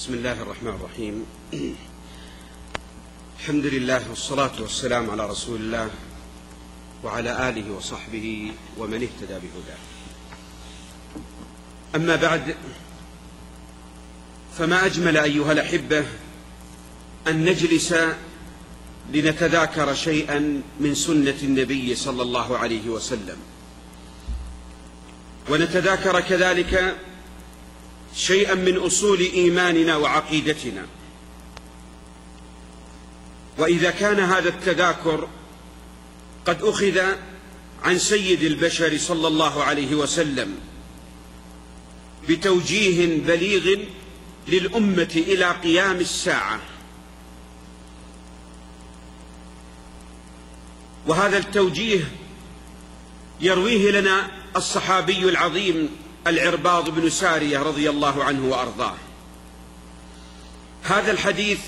بسم الله الرحمن الرحيم. الحمد لله والصلاة والسلام على رسول الله وعلى آله وصحبه ومن اهتدى بهداه. أما بعد، فما أجمل أيها الأحبة أن نجلس لنتذاكر شيئا من سنة النبي صلى الله عليه وسلم، ونتذاكر كذلك شيئا من أصول إيماننا وعقيدتنا. وإذا كان هذا التذاكر قد أخذ عن سيد البشر صلى الله عليه وسلم بتوجيه بليغ للأمة إلى قيام الساعة، وهذا التوجيه يرويه لنا الصحابي العظيم العرباض بن سارية رضي الله عنه وأرضاه. هذا الحديث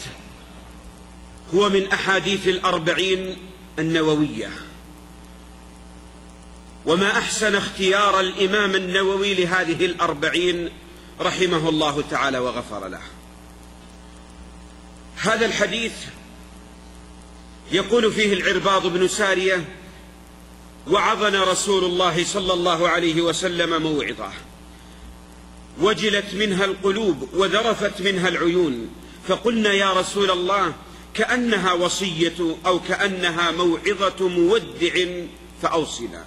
هو من أحاديث الأربعين النووية، وما أحسن اختيار الإمام النووي لهذه الأربعين رحمه الله تعالى وغفر له. هذا الحديث يقول فيه العرباض بن سارية: وعظنا رسول الله صلى الله عليه وسلم موعظة وجلت منها القلوب وذرفت منها العيون، فقلنا يا رسول الله كأنها وصية أو كأنها موعظة مودع فأوصنا.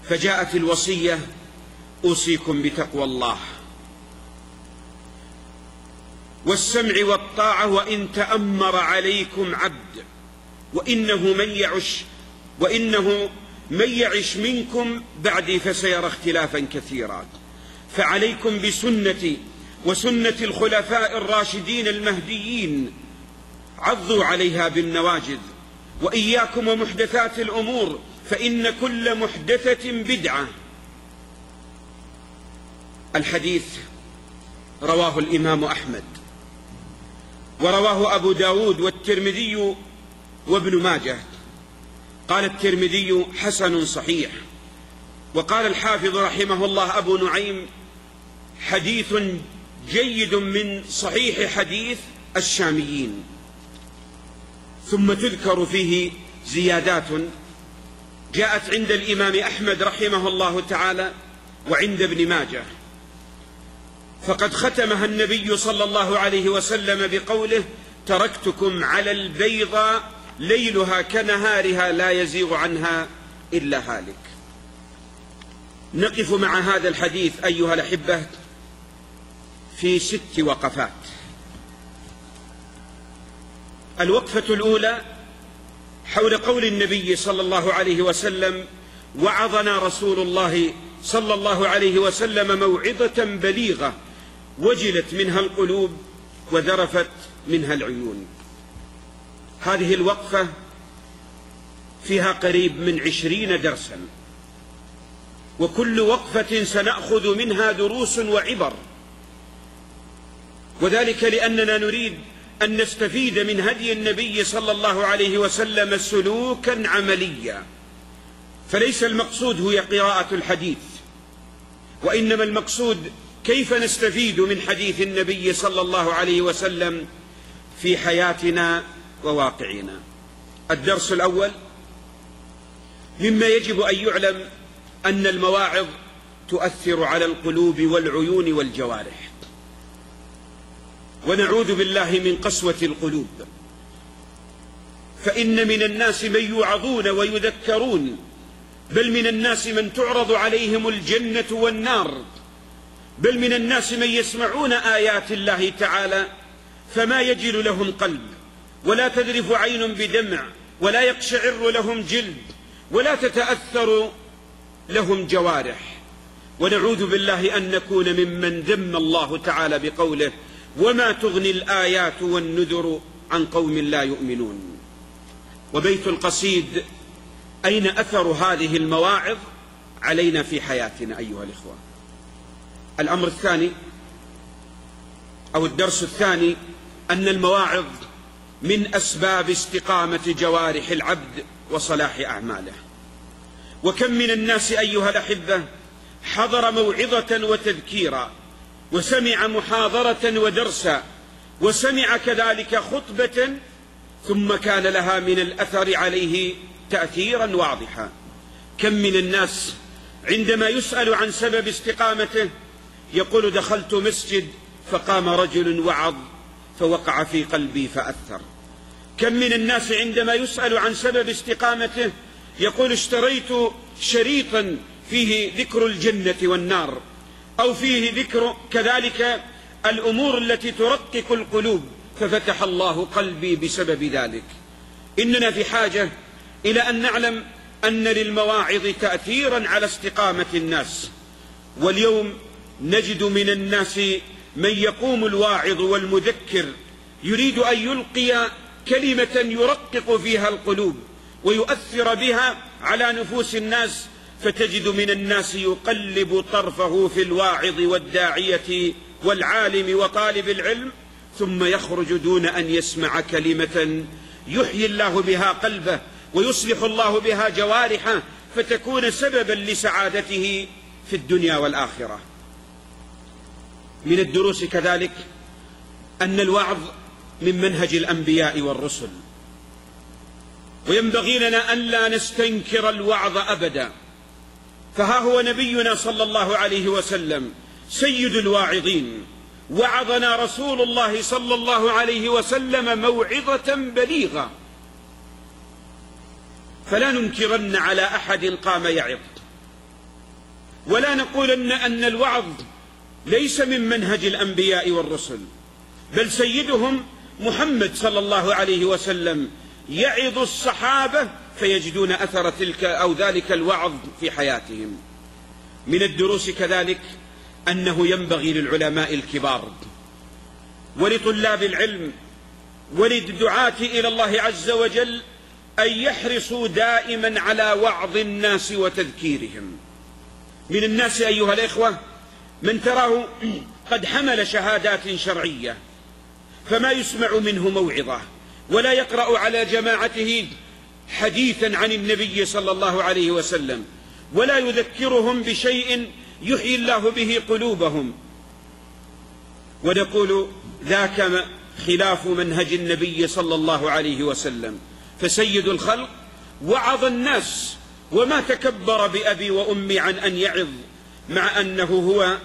فجاءت الوصية: أوصيكم بتقوى الله والسمع والطاعة وإن تأمر عليكم عبد، وإنه من يعش منكم بعدي فسيرى اختلافا كثيرا، فعليكم بسنتي وسنة الخلفاء الراشدين المهديين، عضوا عليها بالنواجذ، وإياكم ومحدثات الأمور فإن كل محدثة بدعة. الحديث رواه الإمام أحمد، ورواه أبو داود والترمذي وابن ماجه. قال الترمذي: حسن صحيح. وقال الحافظ رحمه الله أبو نعيم: حديث جيد من صحيح حديث الشاميين. ثم تذكر فيه زيادات جاءت عند الإمام أحمد رحمه الله تعالى وعند ابن ماجه، فقد ختمها النبي صلى الله عليه وسلم بقوله: تركتكم على البيضاء ليلها كنهارها لا يزيغ عنها إلا هالك. نقف مع هذا الحديث أيها الأحبة في 6 وقفات. الوقفة الأولى حول قول النبي صلى الله عليه وسلم: وعظنا رسول الله صلى الله عليه وسلم موعظة بليغة وجلت منها القلوب وذرفت منها العيون. هذه الوقفة فيها قريب من 20 درسا، وكل وقفة سنأخذ منها دروس وعبر، وذلك لأننا نريد أن نستفيد من هدي النبي صلى الله عليه وسلم سلوكا عمليا. فليس المقصود هو قراءة الحديث، وإنما المقصود كيف نستفيد من حديث النبي صلى الله عليه وسلم في حياتنا وواقعنا. الدرس الأول: مما يجب أن يعلم أن المواعظ تؤثر على القلوب والعيون والجوارح، ونعوذ بالله من قسوة القلوب، فإن من الناس من يوعظون ويذكرون، بل من الناس من تعرض عليهم الجنة والنار، بل من الناس من يسمعون آيات الله تعالى فما يجل لهم قلب، ولا تذرف عين بدمع، ولا يقشعر لهم جلد، ولا تتأثر لهم جوارح. ونعوذ بالله أن نكون ممن ذم الله تعالى بقوله: وما تغني الآيات والنذر عن قوم لا يؤمنون. وبيت القصيد: أين أثر هذه المواعظ علينا في حياتنا أيها الإخوة؟ الأمر الثاني أو الدرس الثاني: أن المواعظ من أسباب استقامة جوارح العبد وصلاح أعماله. وكم من الناس أيها الأحبة حضر موعظة وتذكيرا وسمع محاضرة ودرسا وسمع كذلك خطبة، ثم كان لها من الأثر عليه تأثيرا واضحا. كم من الناس عندما يسأل عن سبب استقامته يقول: دخلت مسجد فقام رجل وعظ فوقع في قلبي فأثر. كم من الناس عندما يسأل عن سبب استقامته يقول: اشتريت شريطا فيه ذكر الجنة والنار، أو فيه ذكر كذلك الأمور التي ترقق القلوب ففتح الله قلبي بسبب ذلك. إننا في حاجة إلى أن نعلم أن للمواعظ تأثيرا على استقامة الناس. واليوم نجد من الناس من يقوم الواعظ والمذكر يريد أن يلقي كلمة يرقق فيها القلوب ويؤثر بها على نفوس الناس، فتجد من الناس يقلب طرفه في الواعظ والداعية والعالم وطالب العلم، ثم يخرج دون أن يسمع كلمة يحيي الله بها قلبه ويصلح الله بها جوارحه فتكون سببا لسعادته في الدنيا والآخرة. من الدروس كذلك أن الوعظ من منهج الأنبياء والرسل، وينبغي لنا أن لا نستنكر الوعظ أبدا. فها هو نبينا صلى الله عليه وسلم سيد الواعظين، وعظنا رسول الله صلى الله عليه وسلم موعظة بليغة، فلا ننكرن على أحد قام يعظ، ولا نقولن أن الوعظ ليس من منهج الأنبياء والرسل، بل سيدهم محمد صلى الله عليه وسلم يعظ الصحابة فيجدون أثر تلك أو ذلك الوعظ في حياتهم. من الدروس كذلك أنه ينبغي للعلماء الكبار ولطلاب العلم وللدعاة إلى الله عز وجل أن يحرصوا دائما على وعظ الناس وتذكيرهم. من الناس أيها الإخوة من تراه قد حمل شهادات شرعية فما يسمع منه موعظة، ولا يقرأ على جماعته حديثا عن النبي صلى الله عليه وسلم، ولا يذكرهم بشيء يحيي الله به قلوبهم، ونقول ذاك خلاف منهج النبي صلى الله عليه وسلم. فسيد الخلق وعظ الناس وما تكبر بأبي وأمي عن أن يعظ، مع أنه هو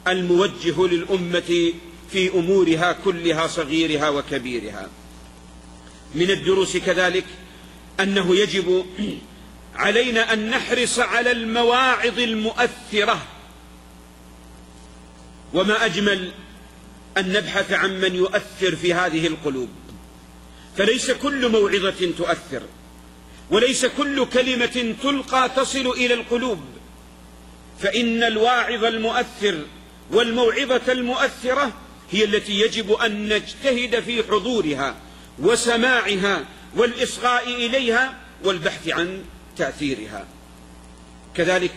الموجه للأمة في أمورها كلها صغيرها وكبيرها. من الدروس كذلك أنه يجب علينا أن نحرص على المواعظ المؤثرة، وما أجمل أن نبحث عن من يؤثر في هذه القلوب. فليس كل موعظة تؤثر، وليس كل كلمة تلقى تصل إلى القلوب، فإن الواعظ المؤثر والموعظة المؤثرة هي التي يجب أن نجتهد في حضورها وسماعها والإصغاء إليها والبحث عن تأثيرها. كذلك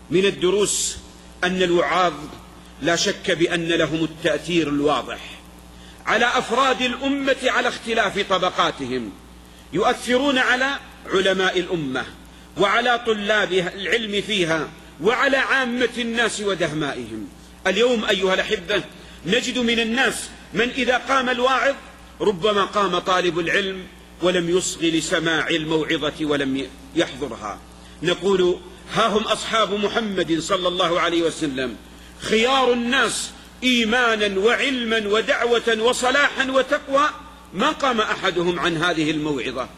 من الدروس أن الوعاظ لا شك بأن لهم التأثير الواضح على أفراد الأمة على اختلاف طبقاتهم، يؤثرون على علماء الأمة وعلى طلاب العلم فيها وعلى عامة الناس ودهمائهم. اليوم أيها الأحبة نجد من الناس من إذا قام الواعظ ربما قام طالب العلم ولم يصغ لسماع الموعظة ولم يحضرها. نقول ها هم أصحاب محمد صلى الله عليه وسلم خيار الناس إيمانا وعلما ودعوة وصلاحا وتقوى، ما قام أحدهم عن هذه الموعظة،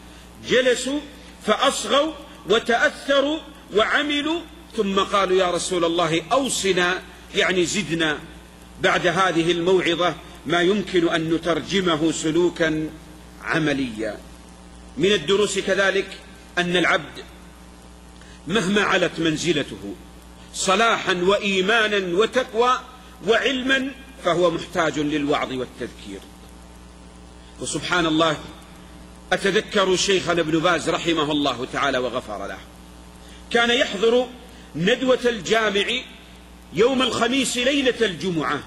جلسوا فأصغوا وتأثروا وعملوا، ثم قالوا يا رسول الله أوصنا، يعني زدنا بعد هذه الموعظة ما يمكن أن نترجمه سلوكا عمليا. من الدروس كذلك أن العبد مهما علت منزلته صلاحا وإيمانا وتقوى وعلما فهو محتاج للوعظ والتذكير. وسبحان الله أتذكر شيخنا ابن باز رحمه الله تعالى وغفر له، كان يحضر ندوة الجامع يوم الخميس ليلة الجمعة،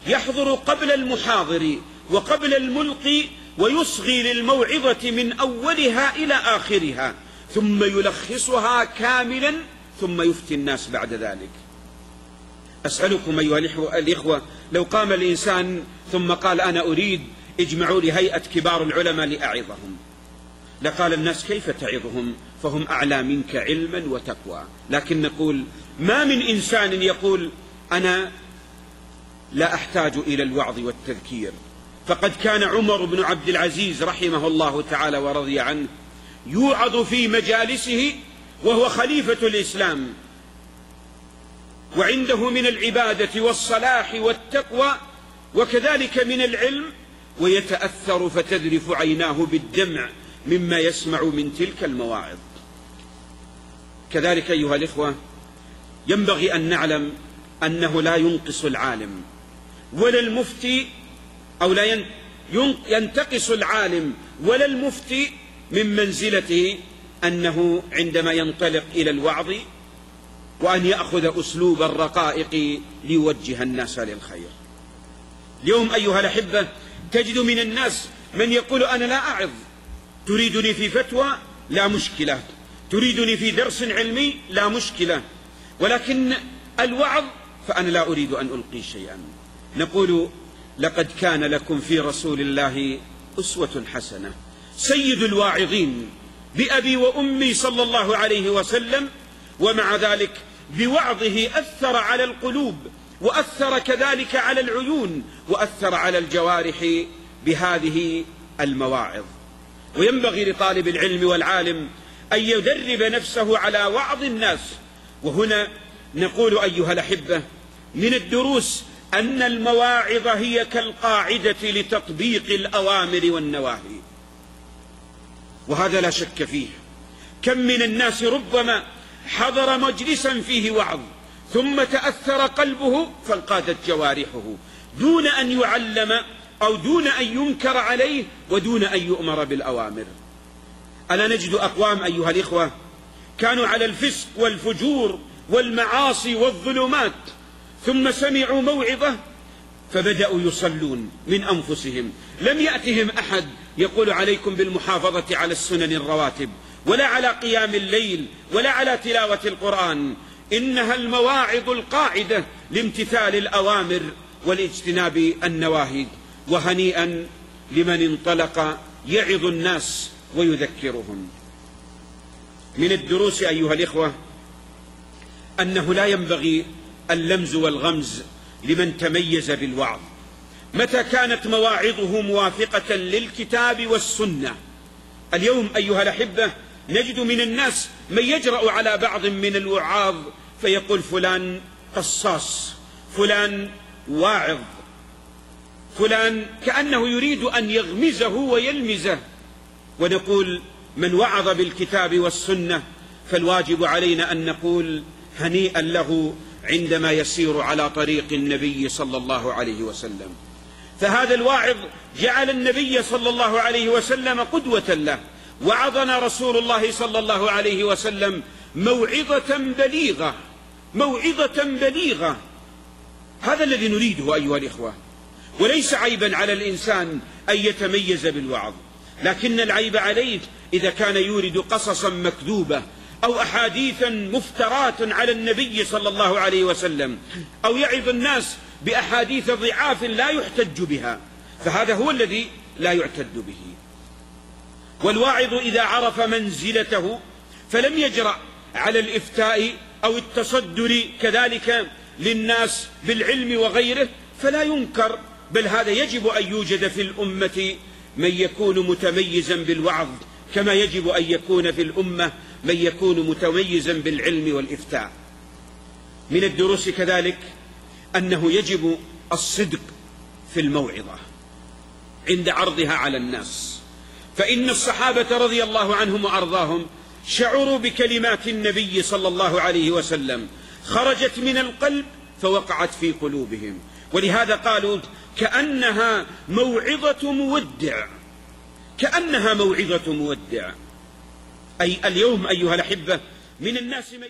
يحضر قبل المحاضر وقبل الملقي ويصغي للموعظة من أولها إلى آخرها، ثم يلخصها كاملا ثم يفتي الناس بعد ذلك. أسألكم أيها الإخوة، لو قام الإنسان ثم قال أنا أريد اجمعوا لي هيئة كبار العلماء لأعظهم، لقال الناس كيف تعظهم فهم أعلى منك علما وتقوى. لكن نقول ما من إنسان يقول أنا لا أحتاج إلى الوعظ والتذكير. فقد كان عمر بن عبد العزيز رحمه الله تعالى ورضي عنه يوعظ في مجالسه وهو خليفة الإسلام، وعنده من العبادة والصلاح والتقوى وكذلك من العلم، ويتأثر فتذرف عيناه بالدمع مما يسمع من تلك المواعظ. كذلك أيها الإخوة ينبغي أن نعلم أنه لا ينقص العالم ولا المفتي، أو لا ينتقص العالم ولا المفتي من منزلته أنه عندما ينطلق إلى الوعظ وأن يأخذ أسلوب الرقائق ليوجه الناس للخير. اليوم أيها الأحبة تجد من الناس من يقول أنا لا أعظ، تريدني في فتوى لا مشكلة، تريدني في درس علمي لا مشكلة، ولكن الوعظ فأنا لا أريد أن ألقي شيئا. نقول لقد كان لكم في رسول الله أسوة حسنة، سيد الواعظين بأبي وأمي صلى الله عليه وسلم، ومع ذلك بوعظه أثر على القلوب وأثر كذلك على العيون وأثر على الجوارح بهذه المواعظ. وينبغي لطالب العلم والعالم أن يدرب نفسه على وعظ الناس. وهنا نقول أيها الأحبة من الدروس أن المواعظ هي كالقاعدة لتطبيق الأوامر والنواهي، وهذا لا شك فيه. كم من الناس ربما حضر مجلسا فيه وعظ ثم تأثر قلبه فانقادت جوارحه دون أن يعلم أو دون أن ينكر عليه ودون أن يؤمر بالأوامر. ألا نجد أقوام أيها الإخوة كانوا على الفسق والفجور والمعاصي والظلمات، ثم سمعوا موعظة فبدأوا يصلون من أنفسهم. لم يأتهم أحد يقول عليكم بالمحافظة على السنن الرواتب ولا على قيام الليل ولا على تلاوة القرآن، إنها المواعظ القاعدة لامتثال الأوامر والاجتناب النواهي. وهنيئا لمن انطلق يعظ الناس ويذكرهم. من الدروس أيها الإخوة أنه لا ينبغي اللمز والغمز لمن تميز بالوعظ متى كانت مواعظه موافقة للكتاب والسنة. اليوم أيها الأحبة نجد من الناس من يجرأ على بعض من الوعاظ فيقول فلان قصاص، فلان واعظ، فلان، كأنه يريد أن يغمزه ويلمزه. ونقول من وعظ بالكتاب والسنة فالواجب علينا أن نقول هنيئا له عندما يسير على طريق النبي صلى الله عليه وسلم. فهذا الواعظ جعل النبي صلى الله عليه وسلم قدوة له، وعظنا رسول الله صلى الله عليه وسلم موعظة بليغة، موعظة بليغة. هذا الذي نريده أيها الإخوة. وليس عيبا على الإنسان أن يتميز بالوعظ، لكن العيب عليه إذا كان يورد قصصا مكذوبة أو أحاديثا مفترات على النبي صلى الله عليه وسلم، أو يعظ الناس بأحاديث ضعاف لا يحتج بها، فهذا هو الذي لا يعتد به. والواعظ إذا عرف منزلته فلم يجرأ على الإفتاء أو التصدر كذلك للناس بالعلم وغيره فلا ينكر، بل هذا يجب أن يوجد في الأمة من يكون متميزا بالوعظ، كما يجب أن يكون في الأمة من يكون متميزا بالعلم والإفتاء. من الدروس كذلك أنه يجب الصدق في الموعظة عند عرضها على الناس، فإن الصحابة رضي الله عنهم وأرضاهم شعروا بكلمات النبي صلى الله عليه وسلم، خرجت من القلب فوقعت في قلوبهم، ولهذا قالوا كأنها موعظة مودع، كأنها موعظة مودع. أي اليوم أيها الأحبة من الناس من